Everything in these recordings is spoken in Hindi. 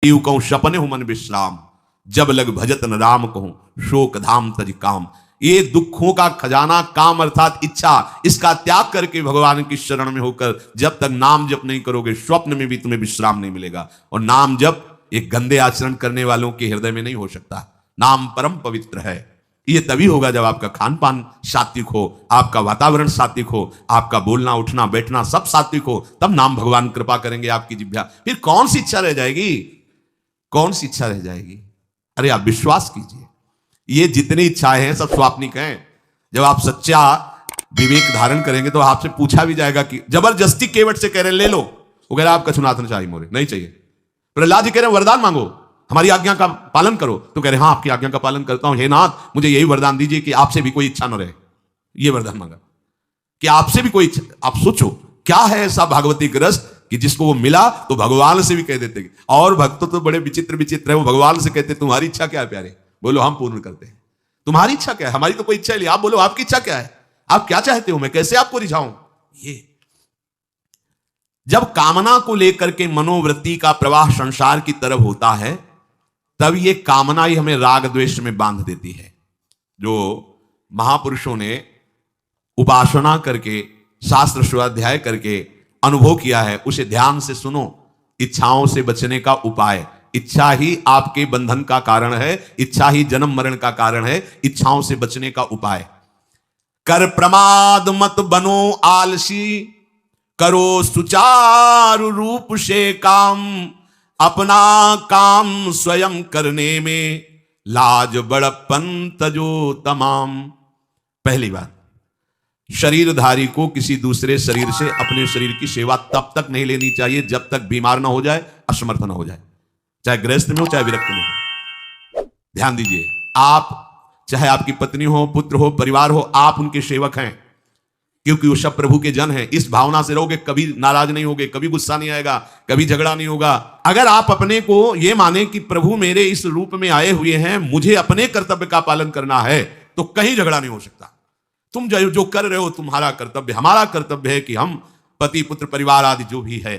यू कहूं सपने हूं मन विश्राम, जब लग भजत न राम कहूं शोक धाम तज काम। ये दुखों का खजाना काम अर्थात इच्छा, इसका त्याग करके भगवान की शरण में होकर जब तक नाम जप नहीं करोगे स्वप्न में भी तुम्हें विश्राम नहीं मिलेगा। और नाम जप एक गंदे आचरण करने वालों के हृदय में नहीं हो सकता। नाम परम पवित्र है। ये तभी होगा जब आपका खान पान सात्विक हो, आपका वातावरण सात्विक हो, आपका बोलना उठना बैठना सब सात्विक हो, तब नाम भगवान कृपा करेंगे आपकी जिह्वा। फिर कौन सी इच्छा रह जाएगी, कौन सी इच्छा रह जाएगी। अरे आप विश्वास कीजिए, ये जितनी इच्छाएं हैं सब स्वाप्निक हैं। जब आप सच्चा विवेक धारण करेंगे तो आपसे पूछा भी जाएगा कि जबरदस्ती केवट से कह रहे ले लो, वो कह रहे आपका सुनातना चाहिए मोरे नहीं चाहिए। प्रहलाद जी कह रहे वरदान मांगो, हमारी आज्ञा का पालन करो, तो कह रहे हाँ आपकी आज्ञा का पालन करता हूं, हे नाथ मुझे यही वरदान दीजिए कि आपसे भी कोई इच्छा न रहे। ये वरदान मांगा कि आपसे भी कोई इच्छा। आप सोचो क्या है ऐसा भागवती ग्रस कि जिसको वो मिला तो भगवान से भी कह देते। और भक्त तो बड़े विचित्र विचित्र है, वो भगवान से कहते तुम्हारी इच्छा क्या है प्यारे, बोलो हम पूर्ण करते हैं। तुम्हारी इच्छा क्या है, हमारी तो कोई इच्छा नहीं, आप बोलो आपकी इच्छा क्या है, आप क्या चाहते हो, मैं कैसे आपको रिझाऊं। ये जब कामना को लेकर के मनोवृत्ति का प्रवाह संसार की तरफ होता है, तब ये कामना ही हमें राग द्वेष में बांध देती है। जो महापुरुषों ने उपासना करके शास्त्र स्वाध्याय करके अनुभव किया है उसे ध्यान से सुनो। इच्छाओं से बचने का उपाय, इच्छा ही आपके बंधन का कारण है, इच्छा ही जन्म मरण का कारण है। इच्छाओं से बचने का उपाय, कर प्रमाद मत बनो आलसी, करो सुचारु रूप से काम, अपना काम स्वयं करने में लाज बड़प्पन तजो तमाम। पहली बात, शरीरधारी को किसी दूसरे शरीर से अपने शरीर की सेवा तब तक नहीं लेनी चाहिए जब तक बीमार ना हो जाए, असमर्थ ना हो जाए, चाहे गृहस्थ में हो चाहे विरक्त में हो। ध्यान दीजिए, आप चाहे आपकी पत्नी हो, पुत्र हो, परिवार हो, आप उनके सेवक हैं क्योंकि वो सब प्रभु के जन हैं। इस भावना से रहोगे कभी नाराज नहीं होगे, कभी गुस्सा नहीं आएगा, कभी झगड़ा नहीं होगा। अगर आप अपने को ये माने कि प्रभु मेरे इस रूप में आए हुए हैं, मुझे अपने कर्तव्य का पालन करना है, तो कहीं झगड़ा नहीं हो सकता। तुम जो कर रहे हो तुम्हारा कर्तव्य, हमारा कर्तव्य है कि हम पति पुत्र परिवार आदि जो भी है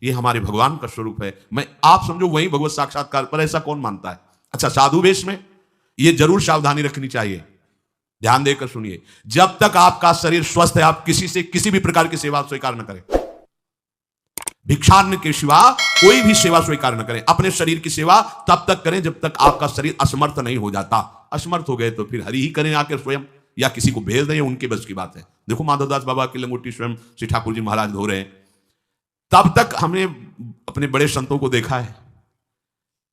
ये हमारे भगवान का स्वरूप है। मैं आप समझो वही भगवत साक्षात्कार, पर ऐसा कौन मानता है। अच्छा, साधु वेश में ये जरूर सावधानी रखनी चाहिए, ध्यान देकर सुनिए। जब तक आपका शरीर स्वस्थ है आप किसी से किसी भी प्रकार की सेवा स्वीकार न करें। भिक्षान्न के सिवा कोई भी सेवा स्वीकार न करें। अपने शरीर की सेवा तब तक करें जब तक आपका शरीर असमर्थ नहीं हो जाता। असमर्थ हो गए तो फिर हरि ही करें आकर स्वयं, या किसी को भेज दें, उनके बस की बात है। देखो माधवदास बाबा की लंगोटी स्वयं श्री ठाकुर जी महाराज धो रहे हैं। तब तक हमने अपने बड़े संतों को देखा है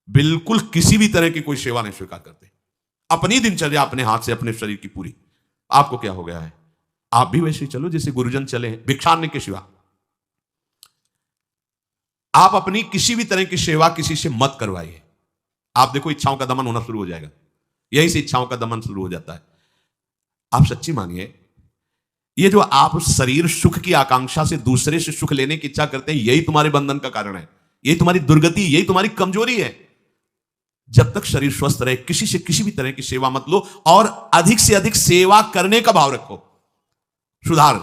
बिल्कुल किसी भी तरह की कोई सेवा नहीं स्वीकार करते। अपनी दिनचर्या अपने हाथ से, अपने शरीर की पूरी। आपको क्या हो गया है, आप भी वैसे चलो जैसे गुरुजन चले हैं, भिक्षान्न के सिवा। आप अपनी किसी भी तरह की सेवा किसी से मत करवाइए। आप देखो इच्छाओं का दमन होना शुरू हो जाएगा, यही से इच्छाओं का दमन शुरू हो जाता है। आप सच्ची मानिए, ये जो आप शरीर सुख की आकांक्षा से दूसरे से सुख लेने की इच्छा करते हैं, यही तुम्हारे बंधन का कारण है, यही तुम्हारी दुर्गति, यही तुम्हारी कमजोरी है। जब तक शरीर स्वस्थ रहे किसी से किसी भी तरह की सेवा मत लो, और अधिक से अधिक सेवा करने का भाव रखो। सुधार,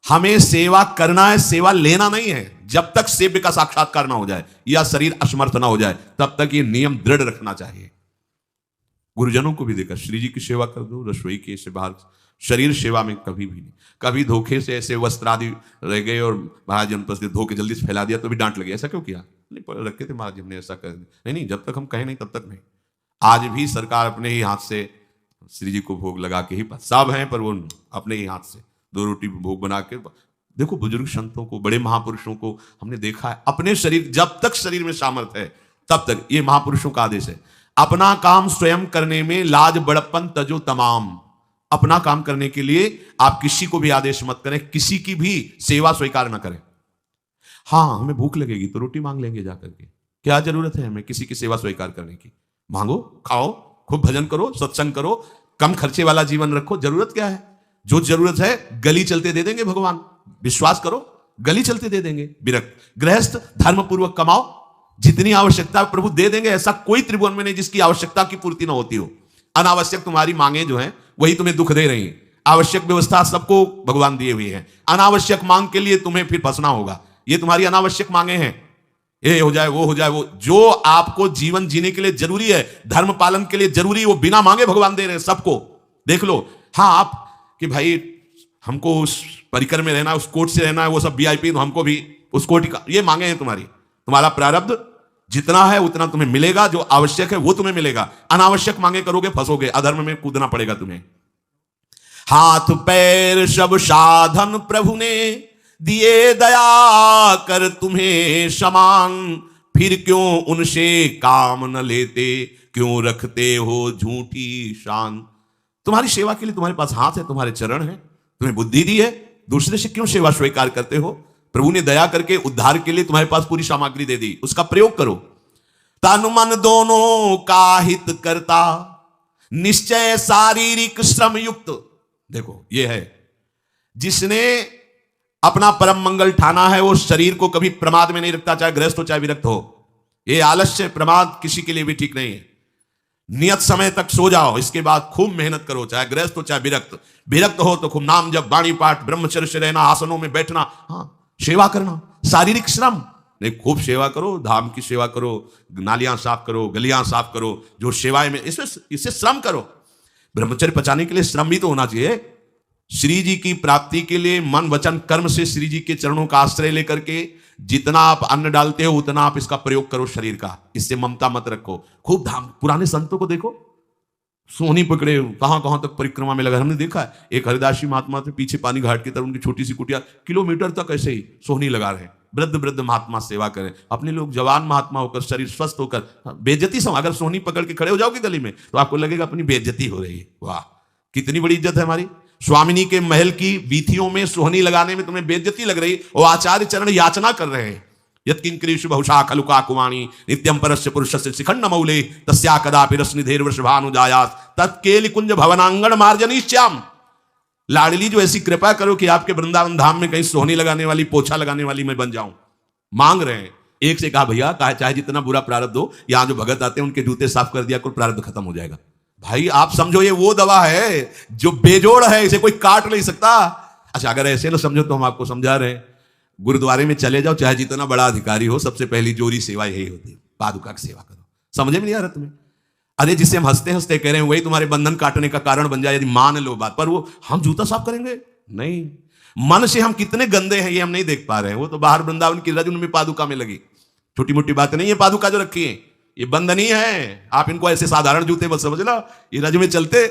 हमें सेवा करना है, सेवा लेना नहीं है। जब तक सेव्य का साक्षात्कार ना हो जाए या शरीर असमर्थ ना हो जाए तब तक ये नियम दृढ़ रखना चाहिए। गुरुजनों को भी देखा, श्री जी की सेवा कर दो, रसोई के से बाहर शरीर सेवा में कभी भी नहीं। कभी धोखे से ऐसे वस्त्र आदि रह गए और महाराज जी ने धो के जल्दी से फैला दिया तो भी डांट लगी, ऐसा क्यों किया, नहीं रखे थे महाराज जी हमने ऐसा कर दिया। नहीं, जब तक हम कहें नहीं तब तक नहीं। आज भी सरकार अपने ही हाथ से श्री जी को भोग लगा के ही, सब हैं पर वो अपने ही हाथ से 2 रोटी भोग बना के। देखो बुजुर्ग संतों को, बड़े महापुरुषों को हमने देखा है, अपने शरीर, जब तक शरीर में सामर्थ्य है तब तक, ये महापुरुषों का आदेश है, अपना काम स्वयं करने में लाज बड़प्पन तजो तमाम। अपना काम करने के लिए आप किसी को भी आदेश मत करें, किसी की भी सेवा स्वीकार न करें। हाँ, हमें भूख लगेगी तो रोटी मांग लेंगे जाकर के, क्या जरूरत है हमें किसी की सेवा स्वीकार करने की। मांगो, खाओ, खूब भजन करो, सत्संग करो, कम खर्चे वाला जीवन रखो। जरूरत क्या है, जो जरूरत है गली चलते दे देंगे भगवान, विश्वास करो, गली चलते दे देंगे। विरक्त गृहस्थ धर्म पूर्वक कमाओ, जितनी आवश्यकता प्रभु दे देंगे। ऐसा कोई त्रिभुवन में नहीं जिसकी आवश्यकता की पूर्ति ना होती हो। अनावश्यक तुम्हारी मांगे जो हैं वही तुम्हें दुख दे रही हैं। आवश्यक व्यवस्था सबको भगवान दिए हुए हैं, अनावश्यक मांग के लिए तुम्हें फिर फंसना होगा। ये तुम्हारी अनावश्यक मांगे हैं, ये हो जाए वो हो जाए, वो जो आपको जीवन जीने के लिए जरूरी है, धर्म पालन के लिए जरूरी है, वो बिना मांगे भगवान दे रहे हैं सबको। देख लो। हाँ आप कि भाई हमको उस परिकर में रहना है, उस कोर्ट से रहना है, वो सब वीआईपी, तो हमको भी उस कोर्ट का ये मांगे हैं तुम्हारी। तुम्हारा प्रारब्ध जितना है उतना तुम्हें मिलेगा, जो आवश्यक है वो तुम्हें मिलेगा। अनावश्यक मांगे करोगे फंसोगे, अधर्म में कूदना पड़ेगा तुम्हें। हाथ पैर सब साधन प्रभु ने दिए, दया कर तुम्हें समान, फिर क्यों उनसे काम न लेते, क्यों रखते हो झूठी शान। तुम्हारी सेवा के लिए तुम्हारे पास हाथ है, तुम्हारे चरण है, तुम्हें बुद्धि दी है, दूसरे से क्यों सेवा स्वीकार करते हो। प्रभु ने दया करके उद्धार के लिए तुम्हारे पास पूरी सामग्री दे दी, उसका प्रयोग करो। तन मन दोनों का हित करता, निश्चय शारीरिक श्रम युक्त। देखो ये है जिसने अपना परम मंगल ठाना है, वो शरीर को कभी प्रमाद में नहीं रखता, चाहे गृहस्थ हो चाहे विरक्त हो। ये आलस्य प्रमाद किसी के लिए भी ठीक नहीं है। नियत समय तक सो जाओ, इसके बाद खूब मेहनत करो, चाहे गृहस्थ हो चाहे विरक्त। विरक्त हो तो खूब नाम जप, वाणी पाठ, ब्रह्मचर्य से रहना, आसनों में बैठना, हाँ सेवा करना, शारीरिक श्रम नहीं, खूब सेवा करो, धाम की सेवा करो, नालियां साफ करो, गलियां साफ करो, जो सेवाएं में इससे श्रम करो। ब्रह्मचर्य पचाने के लिए श्रम भी तो होना चाहिए। श्री जी की प्राप्ति के लिए मन वचन कर्म से श्री जी के चरणों का आश्रय लेकर के जितना आप अन्न डालते हो उतना आप इसका प्रयोग करो शरीर का। इससे ममता मत रखो, खूब धाम। पुराने संतों को देखो, सोहनी पकड़े कहां कहां तक परिक्रमा में लगा। हमने देखा है एक हरिदासी महात्मा थे, पीछे पानी घाट की तरफ उनकी छोटी सी कुटिया, किलोमीटर तक ऐसे ही सोहनी लगा रहे। वृद्ध वृद्ध महात्मा सेवा करें। अपने लोग जवान महात्मा होकर, शरीर स्वस्थ होकर, बेइज्जती से अगर सोहनी पकड़ के खड़े हो जाओगे गली में तो आपको लगेगा अपनी बेइज्जती हो रही है। वाह कितनी बड़ी इज्जत है हमारी। स्वामिनी के महल की वीथियों में सोहनी लगाने में तुम्हें बेइज्जती लग रही, और आचार्य चरण याचना कर रहे हैं। यत्किंक्रीषु बहुशा खलुका कुवाणी नित्यं परस्य पुरुषस्य शिखंड मौले तस्या कदापि रश्मिधेर वृषभानुजायात तत्केलि कुंज भवनांगण मार्जनीश्याम। लाडली जो ऐसी कृपा करो कि आपके वृंदावन धाम में कहीं सोहनी लगाने वाली, पोछा लगाने वाली मैं बन जाऊं। मांग रहे हैं। एक से कहा भैया चाहे जितना बुरा प्रारब्ध हो, यहां जो भगत आते हैं उनके जूते साफ कर दिया, कोई प्रारब्ध खत्म हो जाएगा। भाई आप समझो ये वो दवा है जो बेजोड़ है, इसे कोई काट नहीं सकता। अच्छा अगर ऐसे ना समझो तो हम आपको समझा रहे हैं। गुरुद्वारे में चले जाओ, चाहे जितना बड़ा अधिकारी हो, सबसे पहली जोरी सेवा यही होती है, पादुका की सेवा करो। समझे में नहीं आ रहा तुम्हें? अरे जिसे हम हंसते हंसते कह रहे हैं वही तुम्हारे बंधन काटने का कारण बन जाए, यदि मान लो बात। पर वो हम जूता साफ करेंगे नहीं। मन से हम कितने गंदे हैं ये हम नहीं देख पा रहे हैं। वो तो बाहर वृंदावन की रज उनमें पादुका में लगी, छोटी मोटी बात नहीं है। पादुका जो रखी है ये बंधनी है, आप इनको ऐसे साधारण जूते मत समझना। ये रज में चलते।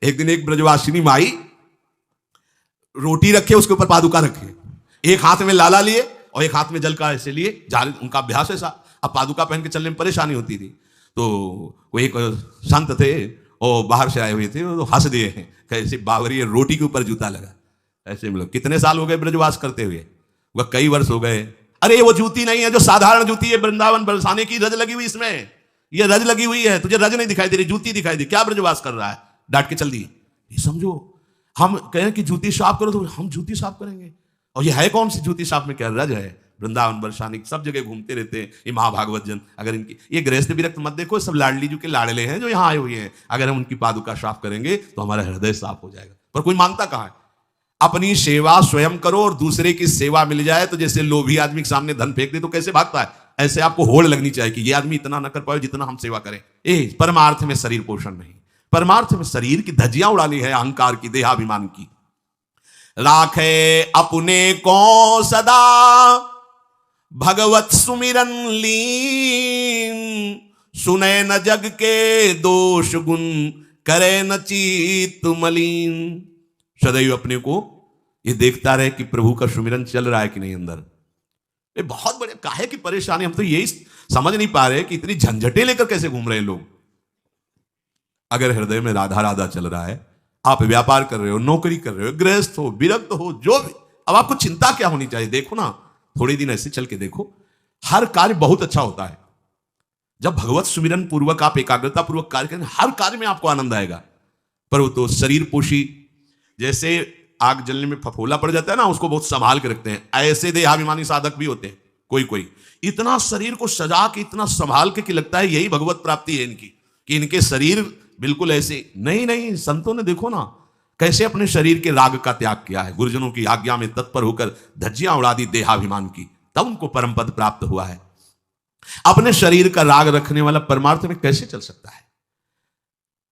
एक दिन एक ब्रजवासिनी माई रोटी रखे, उसके ऊपर पादुका रखे, एक हाथ में लाला लिए और एक हाथ में जल का ऐसे लिए, उनका अभ्यास ऐसा। अब पादुका पहन के चलने में परेशानी होती थी। तो वो एक संत थे और बाहर से आए हुए थे, तो हंस दिए हैं कैसे बावरी रोटी के ऊपर जूता लगा। ऐसे मतलब कितने साल हो गए ब्रजवास करते हुए? वह कई वर्ष हो गए। अरे वो जूती नहीं है जो साधारण जूती है, वृंदावन बरसाने की रज लगी हुई, इसमें ये रज लगी हुई है। तुझे रज नहीं दिखाई दे रही, जूती दिखाई दी। क्या ब्रजवास कर रहा है? डांट के चल दी। ये समझो, हम कहें कि जूती साफ करो तो हम जूती साफ करेंगे, और ये है कौन सी जूती साफ में? क्या रज है? वृंदावन बरसाने सब जगह घूमते रहते हैं ये महाभागवत जन। अगर इनकी ये गृहस्थ विरक्त मत देखो, सब लाडली जी के लाडले हैं जो यहाँ आए हुए हैं। अगर हम उनकी पादुका साफ करेंगे तो हमारा हृदय साफ हो जाएगा। पर कोई मानता कहाँ है? अपनी सेवा स्वयं करो और दूसरे की सेवा मिल जाए तो जैसे लोभी आदमी के सामने धन फेंक दे तो कैसे भागता है, ऐसे आपको होड़ लगनी चाहिए कि ये आदमी इतना ना कर पाए जितना हम सेवा करें। परमार्थ में शरीर पोषण नहीं, परमार्थ में शरीर की धज्जियां उड़ानी है, अहंकार की, देहाभिमान की। राखे अपने को सदा भगवत सुमिरन लीन, सुने न जग के दोष गुण, करे न चित्त मलिन। सदैव अपने को ये देखता रहे कि प्रभु का सुमिरन चल रहा है कि नहीं अंदर। ये बहुत बड़े काहे की परेशानी, हम तो यही समझ नहीं पा रहे कि इतनी झंझटें लेकर कैसे घूम रहे हैं लोग। अगर हृदय में राधा राधा चल रहा है, आप व्यापार कर रहे हो, नौकरी कर रहे हो, गृहस्थ हो, विरक्त हो, जो भी, अब आपको चिंता क्या होनी चाहिए? देखो ना, थोड़े दिन ऐसे चल के देखो, हर कार्य बहुत अच्छा होता है जब भगवत सुमिरन पूर्वक आप एकाग्रता पूर्वक कार्य करें। हर कार्य में आपको आनंद आएगा। पर वो तो शरीर पोषी, जैसे आग जलने में फफोला पड़ जाता है ना, उसको बहुत संभाल के रखते हैं। ऐसे देहाभिमानी साधक भी होते हैं कोई कोई, इतना शरीर को सजा के, इतना संभाल के कि लगता है यही भगवत प्राप्ति है इनकी, कि इनके शरीर बिल्कुल ऐसे नहीं। संतों ने देखो ना कैसे अपने शरीर के राग का त्याग किया है, गुरुजनों की आज्ञा में तत्पर होकर धज्जियां उड़ा दी देहाभिमान की, तब उनको परम पद प्राप्त हुआ है। अपने शरीर का राग रखने वाला परमार्थ में कैसे चल सकता है?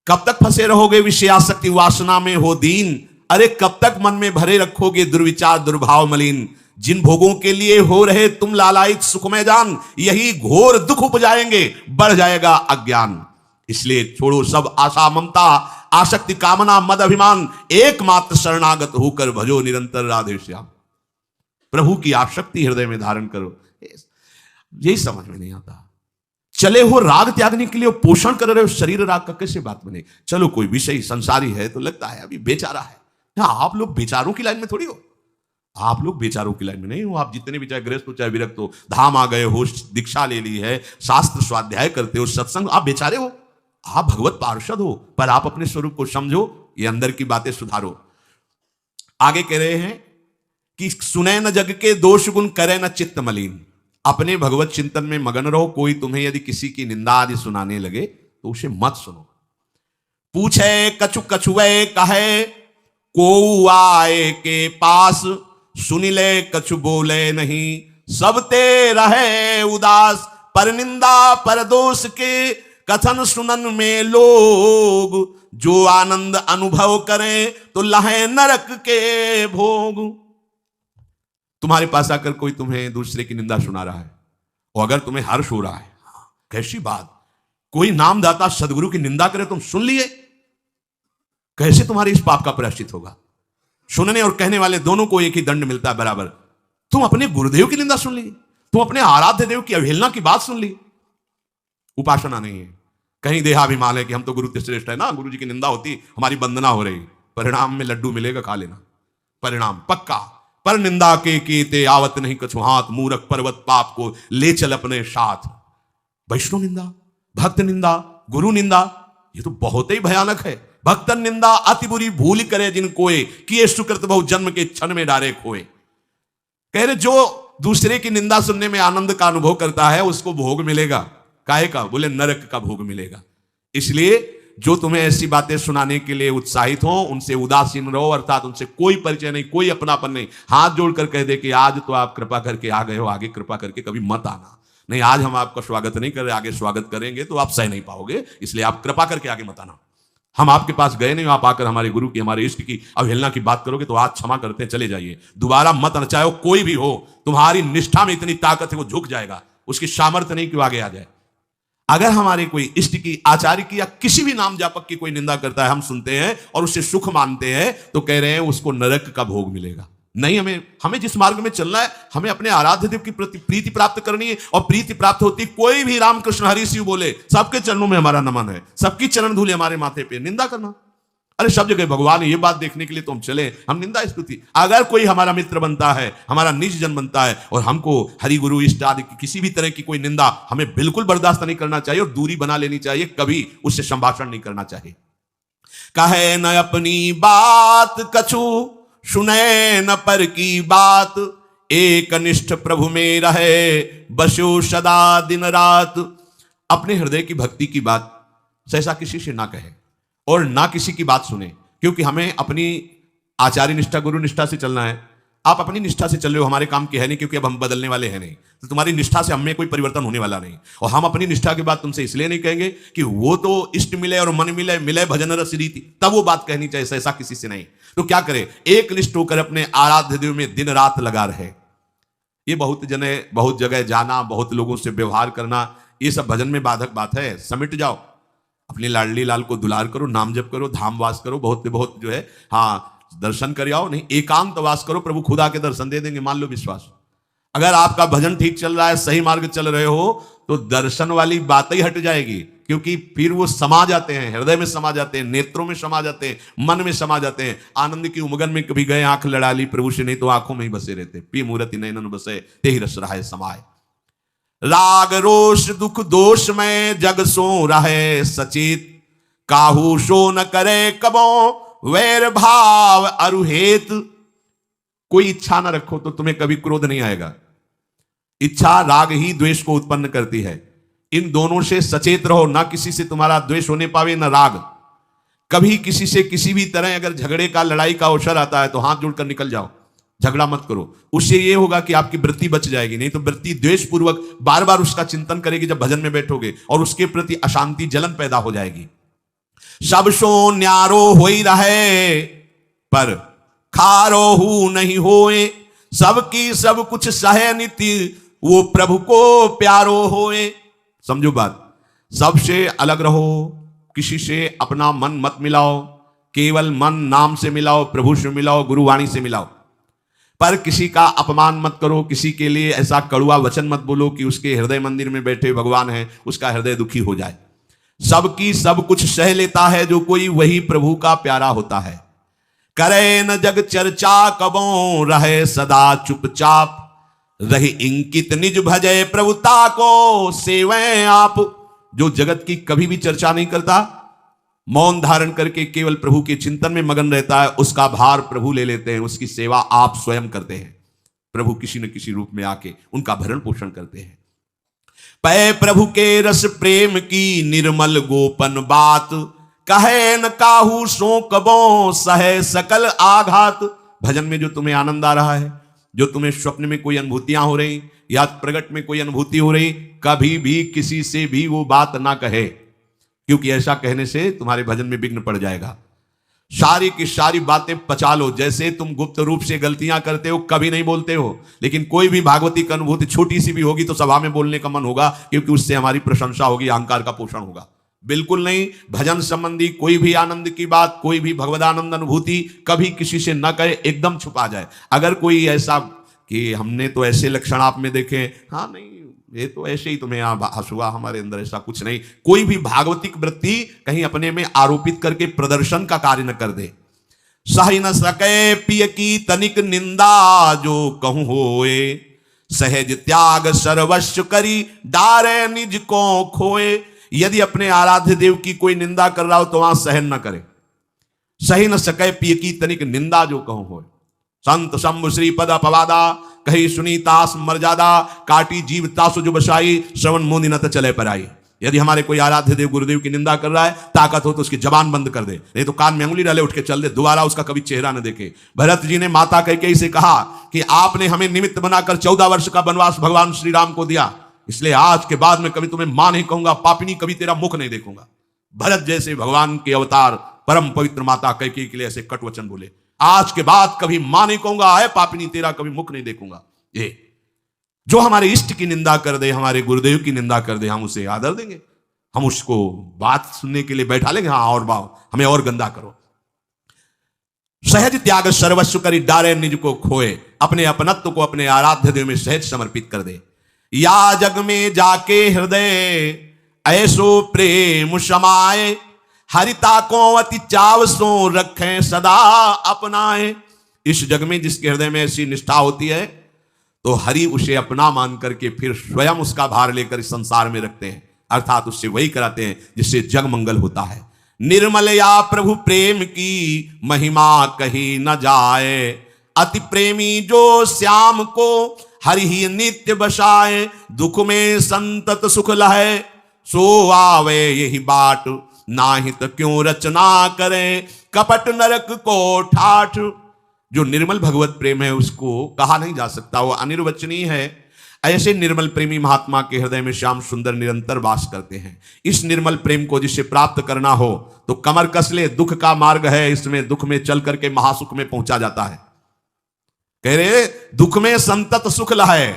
कब तक फंसे रहोगे विषयासक्ति वासना में हो दीन? अरे कब तक मन में भरे रखोगे दुर्विचार दुर्भाव मलिन? जिन भोगों के लिए हो रहे तुम लालायित सुखमय जान, यही घोर दुख उपजाएंगे, बढ़ जाएगा अज्ञान। इसलिए छोड़ो सब आशा ममता आसक्ति कामना मद अभिमान, एकमात्र शरणागत होकर भजो निरंतर राधे श्याम। प्रभु की आसक्ति हृदय में धारण करो। यही समझ में नहीं आता। चले हो राग त्यागने के लिए, पोषण कर रहे हो शरीर राग का, कैसे बात बने? चलो कोई विषय संसारी है तो लगता है अभी बेचारा है। आप लोग बेचारों की लाइन में थोड़ी हो, आप लोग बेचारों की लाइन में नहीं हो। आप जितने भी, चाहे गृहस्थ हो चाहे विरक्त हो, धाम आ गए हो, दीक्षा ले ली है, शास्त्र स्वाध्याय करते हो, सत्संग, आप बेचारे हो, आप भगवत पार्षद हो। पर आप अपने स्वरूप को समझो, ये अंदर की बातें सुधारो। आगे कह रहे हैं कि सुने न जग के दोष गुण, करे न चित्त मलिन। अपने भगवत चिंतन में मगन रहो। कोई तुम्हें यदि किसी की निंदा आदि सुनाने लगे तो उसे मत सुनो। पूछे कछु कछुए कहे, को आए के पास, सुन ले कछु बोले नहीं, सब ते रहे उदास। पर निंदा पर दोष के, कथन सुनन में लोग, जो आनंद अनुभव करें तो लहे नरक के भोग। तुम्हारे पास आकर कोई तुम्हें दूसरे की निंदा सुना रहा है और अगर तुम्हें हर्ष हो रहा है, कैसी बात, कोई नामदाता सदगुरु की निंदा करे, तुम सुन लिए, कैसे तुम्हारे इस पाप का प्रायश्चित होगा? सुनने और कहने वाले दोनों को एक ही दंड मिलता है बराबर। तुम अपने गुरुदेव की निंदा सुन ली, तुम अपने आराध्य देव की अवहेलना की बात सुन ली। उपासना नहीं है, कहीं देहाभिमान है कि हम तो गुरु श्रेष्ठ है ना, गुरु जी की निंदा होती हमारी वंदना हो रही, परिणाम में लड्डू मिलेगा, खा लेना, परिणाम पक्का। पर निंदा के कीते आवत नहीं कछु हाथ, मूरख पर्वत पाप को ले चल अपने साथ। वैष्णव निंदा, भक्त निंदा, गुरु निंदा, ये तो बहुत ही भयानक है। भक्तन निंदा अति बुरी भूल करे जिन कोय, किए सुकृत बहु जन्म के क्षण में डारे खोए। कह रहे जो दूसरे की निंदा सुनने में आनंद का अनुभव करता है उसको भोग मिलेगा, काहे का? बोले नरक का भोग मिलेगा। इसलिए जो तुम्हें ऐसी बातें सुनाने के लिए उत्साहित हो उनसे उदासीन रहो, अर्थात उनसे कोई परिचय नहीं, कोई अपनापन नहीं। हाथ जोड़कर कह दे कि आज तो आप कृपा करके आ गए हो, आगे कृपा करके कभी मत आना। नहीं, आज हम आपका स्वागत नहीं कर रहे, आगे स्वागत करेंगे तो आप सह नहीं पाओगे, इसलिए आप कृपा करके आगे मत आना। हम आपके पास गए नहीं, आप आकर हमारे गुरु की, हमारे इष्ट की अवहेलना की बात करोगे तो आज क्षमा करते हैं, चले जाइए, दोबारा मत आना। चाहे कोई भी हो, तुम्हारी निष्ठा में इतनी ताकत है वो झुक जाएगा, उसकी सामर्थ्य नहीं कि वो आगे आ जाए। अगर हमारे कोई इष्ट की, आचार्य की या किसी भी नाम जापक की कोई निंदा करता है, हम सुनते हैं और उसे सुख मानते हैं, तो कह रहे हैं उसको नरक का भोग मिलेगा। नहीं, हमें जिस मार्ग में चलना है, हमें अपने आराध्य देव की प्रति प्रीति प्राप्त करनी है। और प्रीति प्राप्त होती, कोई भी रामकृष्ण हरि शिव बोले, सबके चरणों में हमारा नमन है, सबकी चरण धूले हमारे माथे पे। निंदा करना, अरे सब जगह भगवान है, ये बात देखने के लिए तो हम चले, हम निंदा स्तुति। अगर कोई हमारा मित्र बनता है, हमारा निज जन बनता है और हमको हरि गुरु इष्ट आदि की किसी भी तरह की कोई निंदा, हमें बिल्कुल बर्दाश्त नहीं करना चाहिए और दूरी बना लेनी चाहिए, कभी उससे संभाषण नहीं करना चाहिए। कहे न अपनी बात कछु, सुने न पर की बात, एक निष्ठ प्रभु में रहे, बसो सदा दिन रात। अपने हृदय की भक्ति की बात सहसा किसी से ना कहे और ना किसी की बात सुने, क्योंकि हमें अपनी आचार्य निष्ठा, गुरु निष्ठा से चलना है। आप अपनी निष्ठा से चल रहे हो, हमारे काम के है नहीं, क्योंकि अब हम बदलने वाले हैं नहीं, तो तुम्हारी निष्ठा से हमें कोई परिवर्तन होने वाला नहीं। और हम अपनी निष्ठा की बात तुमसे इसलिए नहीं कहेंगे कि वो तो इष्ट मिले और मन मिले, मिले भजन रस रीति, तब वो बात कहनी चाहिए, ऐसा किसी से नहीं। तो क्या करे, एक निष्ठ होकर अपने आराध्य देव में दिन रात लगा रहे। ये बहुत जगह जाना, बहुत लोगों से व्यवहार करना, ये सब भजन में बाधक बात है। समिट जाओ, अपनी लाडली लाल को दुलार करो, नाम जप करो, धाम वास करो, बहुत जो है, हाँ दर्शन कर आओ। नहीं, एकांत वास करो, प्रभु खुदा के दर्शन दे देंगे, मान लो विश्वास। अगर आपका भजन ठीक चल रहा है, सही मार्ग चल रहे हो, तो दर्शन वाली बात ही हट जाएगी, क्योंकि फिर वो समा जाते हैं, हृदय में समा जाते हैं, नेत्रों में समा जाते हैं, मन में समा जाते हैं। आनंद की उमगन में कभी गए, आंख लड़ा ली प्रभु से, नहीं तो आंखों में ही बसे रहते। पी मूर्ति नयनन बसे, ते ही रस रहा समाये। राग रोष दुख दोष में जग सो रहे सचेत, काहू सो न करे कबो, वैर भाव अरुहेत। कोई इच्छा ना रखो तो तुम्हें कभी क्रोध नहीं आएगा। इच्छा राग ही द्वेष को उत्पन्न करती है। इन दोनों से सचेत रहो, ना किसी से तुम्हारा द्वेष होने पावे ना राग। कभी किसी से किसी भी तरह अगर झगड़े का, लड़ाई का अवसर आता है तो हाथ जोड़कर निकल जाओ। झगड़ा मत करो। उससे ये होगा कि आपकी वृत्ति बच जाएगी, नहीं तो वृत्ति द्वेष पूर्वक बार बार उसका चिंतन करेगी जब भजन में बैठोगे, और उसके प्रति अशांति जलन पैदा हो जाएगी। सब सो न्यारो होई रहे पर खारो हु नहीं होए, सबकी सब कुछ सहे नीति वो प्रभु को प्यारो होए। समझो बात, सबसे अलग रहो, किसी से अपना मन मत मिलाओ, केवल मन नाम से मिलाओ, प्रभु से मिलाओ, गुरुवाणी से मिलाओ। पर किसी का अपमान मत करो, किसी के लिए ऐसा कड़ुआ वचन मत बोलो कि उसके हृदय मंदिर में बैठे भगवान हैं, उसका हृदय दुखी हो जाए। सबकी सब कुछ सह लेता है जो कोई, वही प्रभु का प्यारा होता है। करे न जग चर्चा कबों, रहे सदा चुपचाप, रही इंकित निज भजय प्रभुता को सेवें आप। जो जगत की कभी भी चर्चा नहीं करता, मौन धारण करके केवल प्रभु के चिंतन में मगन रहता है, उसका भार प्रभु ले लेते हैं, उसकी सेवा आप स्वयं करते हैं। प्रभु किसी न किसी रूप में आके उनका भरण पोषण करते हैं। पै प्रभु के रस प्रेम की निर्मल गोपन बात, कहे न काहू सो कबों, सहे सकल आघात। भजन में जो तुम्हें आनंद आ रहा है, जो तुम्हें स्वप्न में कोई अनुभूतियां हो रही या प्रगट में कोई अनुभूति हो रही, कभी भी किसी से भी वो बात ना कहे, क्योंकि ऐसा कहने से तुम्हारे भजन में विघ्न पड़ जाएगा। सारी की सारी बातें पचा लो। जैसे तुम गुप्त रूप से गलतियां करते हो, कभी नहीं बोलते हो, लेकिन कोई भी भागवती की अनुभूति छोटी सी भी होगी तो सभा में बोलने का मन होगा, क्योंकि उससे हमारी प्रशंसा होगी, अहंकार का पोषण होगा। बिल्कुल नहीं। भजन संबंधी कोई भी आनंद की बात, कोई भी भगवदानंद अनुभूति कभी किसी से न कहे, एकदम छुपा जाए। अगर कोई ऐसा कि हमने तो ऐसे लक्षण आप में देखे, हाँ नहीं ये तो ऐसे ही तुम्हें हंसुआ, हमारे अंदर ऐसा कुछ नहीं, कोई भी भागवतिक वृत्ति कहीं अपने में आरोपित करके प्रदर्शन का कार्य न कर दे। सही न सके पिय की तनिक निंदा, जो कहूं होए सहज त्याग सर्वस्व करी, डारे निज को खोए। यदि अपने आराध्य देव की कोई निंदा कर रहा हो तो वहां सहन न करे। सही न सके पिय की तनिक निंदा, जो कहूं होए। संत शंभु श्री पद अपवादा, कही सुनीतास मर्यादा, काटी जीव तासु जो बसाई, श्रवण मोनि न चले पर आई। यदि हमारे कोई आराध्य देव गुरुदेव की निंदा कर रहा है, ताकत हो तो उसकी जबान बंद कर दे, नहीं तो कान में अंगुली डाले उठ के चल दे, दोबारा उसका कभी चेहरा न देखे। भरत जी ने माता कैकेयी से कहा कि आपने हमें निमित्त बनाकर 14 वर्ष का वनवास भगवान श्री राम को दिया, इसलिए आज के बाद में कभी तुम्हें मां नहीं कहूंगा, पापिनी कभी तेरा मुख नहीं देखूंगा। भरत जैसे भगवान के अवतार परम पवित्र माता कैकेयी के लिए ऐसे कट वचन बोले, आज के बाद कभी मां नहीं कहूंगा, है पापिनी तेरा कभी मुख नहीं देखूंगा। ये जो हमारे इष्ट की निंदा कर दे, हमारे गुरुदेव की निंदा कर दे, हम उसे आदर देंगे, हम उसको बात सुनने के लिए बैठा लेंगे, हाँ और बाओ हमें और गंदा करो। सहज त्याग सर्वस्व करी, डारे निज को खोए। अपने अपनत्व को अपने आराध्य देव में सहज समर्पित कर दे। या जग में जाके हृदय ऐसो प्रेम समाए, हरिता को अति चाव सो रखें सदा अपनाए। इस जग में जिसके हृदय में ऐसी निष्ठा होती है तो हरि उसे अपना मान करके फिर स्वयं उसका भार लेकर इस संसार में रखते हैं, अर्थात उससे वही कराते हैं जिससे जग मंगल होता है। निर्मल या प्रभु प्रेम की महिमा कही न जाए, अति प्रेमी जो श्याम को हरि ही नित्य बसाए। दुख में संतत सुख लहे, सो आवे यही बाट, नाहित क्यों रचना करे, कपट नरक को ठाठ। जो निर्मल भगवत प्रेम है उसको कहा नहीं जा सकता, वो अनिर्वचनीय है। ऐसे निर्मल प्रेमी महात्मा के हृदय में श्याम सुंदर निरंतर वास करते हैं। इस निर्मल प्रेम को जिसे प्राप्त करना हो तो कमर कस ले, दुख का मार्ग है, इसमें दुख में चल करके महासुख में पहुंचा जाता है। कह रहे दुख में संतत सुख लहे,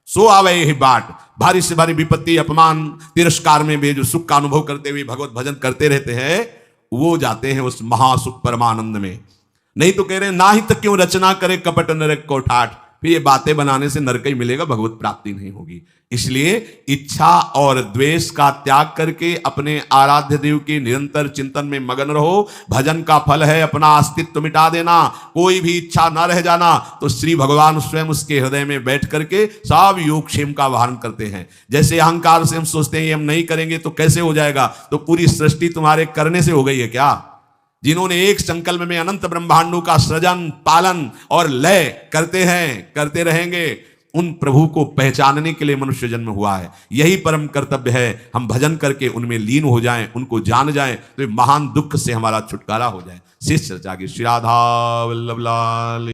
सो आवे यही बाट। भारी से भारी विपत्ति, अपमान, तिरस्कार में भी जो सुख का अनुभव करते हुए भगवत भजन करते रहते हैं, वो जाते हैं उस महासुख परमानंद में। नहीं तो कह रहे ना ही तक क्यों रचना करे, कपट नरक को ठाठ। फिर ये बातें बनाने से नरक ही मिलेगा, भगवत प्राप्ति नहीं होगी। इसलिए इच्छा और द्वेष का त्याग करके अपने आराध्य देव के निरंतर चिंतन में मगन रहो। भजन का फल है अपना अस्तित्व मिटा देना, कोई भी इच्छा ना रह जाना। तो श्री भगवान स्वयं उसके हृदय में बैठ करके सब योगक्षेम का वाहन करते हैं। जैसे अहंकार से हम सोचते हैं हम नहीं करेंगे तो कैसे हो जाएगा, तो पूरी सृष्टि तुम्हारे करने से हो गई है क्या? जिन्होंने एक संकल्प में अनंत ब्रह्मांडों का सृजन, पालन और लय करते हैं, करते रहेंगे, उन प्रभु को पहचानने के लिए मनुष्य जन्म हुआ है। यही परम कर्तव्य है, हम भजन करके उनमें लीन हो जाएं, उनको जान जाएं, तो महान दुख से हमारा छुटकारा हो जाए। शेष चर्चा की श्री राधा वल्लभ लाल।